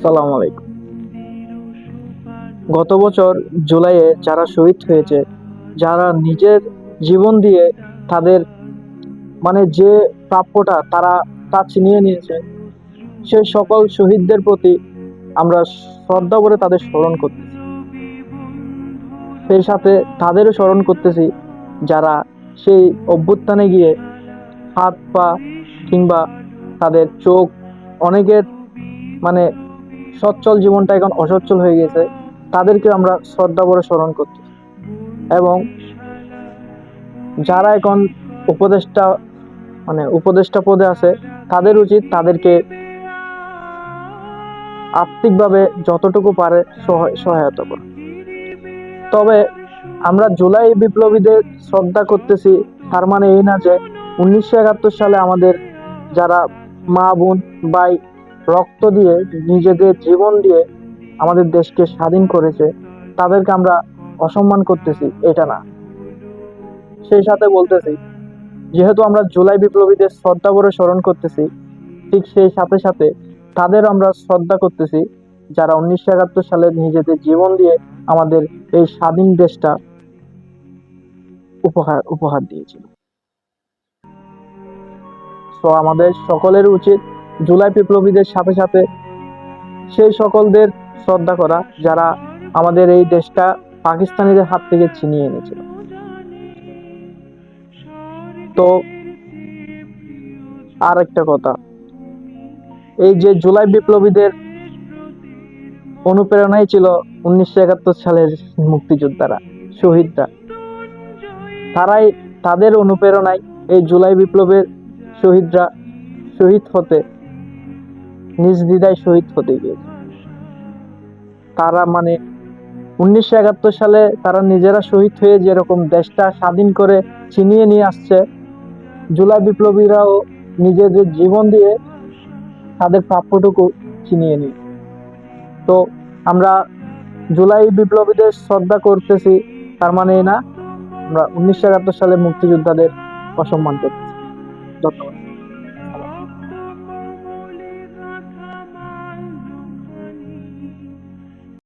সালাম আলাইকুম। গত বছর জুলাইয়ে যারা শহীদ হয়েছে, যারা নিজের জীবন দিয়ে তাদের যে প্রাপ্যটা তারা তা ছিনিয়ে নিয়েছে, সেই সকল শহীদদের প্রতি আমরা শ্রদ্ধা করে তাদের স্মরণ করতেছি। সেই সাথে তাদেরও স্মরণ করতেছি যারা সেই অভ্যুত্থানে গিয়ে হাত পা কিংবা তাদের চোখ, অনেকের মানে সচ্ছল জীবনটা এখন অসচ্ছল হয়ে গেছে, তাদেরকে আমরা শ্রদ্ধা করে স্মরণ করছি। এবং যারা এখন উপদেষ্টা উপদেষ্টা পদে আছে, তাদের উচিত তাদেরকে আর্থিকভাবে যতটুকু পারে সহায়তা করা। তবে আমরা জুলাই বিপ্লবীদের শ্রদ্ধা করতেছি, তার মানে এই না যে 1971 সালে আমাদের যারা মা বোন ভাই রক্ত দিয়ে নিজেদের জীবন দিয়ে আমাদের দেশকে স্বাধীন করেছে, তাদেরকে আমরা অসম্মান করতেছি, এটা না। সেই সাথে বলতেছি, যেহেতু আমরা জুলাই বিপ্লবীদের শ্রদ্ধা করে স্মরণ করতেছি, ঠিক সেই সাথে সাথে তাদের আমরা শ্রদ্ধা করতেছি যারা 1971 সালে নিজেদের জীবন দিয়ে আমাদের এই স্বাধীন দেশটা উপহার দিয়েছিল। তো আমাদের সকলের উচিত জুলাই বিপ্লবীদের সাথে সাথে সেই সকলদের শ্রদ্ধা করা যারা আমাদের এই দেশটা পাকিস্তানিদের হাত থেকে ছিনিয়ে এনেছিল। তো আর একটা কথা, এই যে জুলাই বিপ্লবীদের অনুপ্রেরণাই ছিল 1971 সালের মুক্তিযোদ্ধারা, শহীদরা। তাদের অনুপ্রেরণায় এই জুলাই বিপ্লবের শহীদরা নিজ দ্বিধায় শহীদ হতে গিয়েছে। তারা 1971 সালে তারা নিজেরা শহীদ হয়ে যেরকম দেশটা স্বাধীন করে ছিনিয়ে নিয়ে আসছে, জুলাই বিপ্লবীরাও নিজেদের জীবন দিয়ে তাদের প্রাপ্যটুকু ছিনিয়ে নিয়ে। তো আমরা জুলাই বিপ্লবীদের শ্রদ্ধা করতেছি, তার মানে না আমরা 1971 সালে মুক্তিযোদ্ধাদের অসম্মান করতেছি। ধন্যবাদ।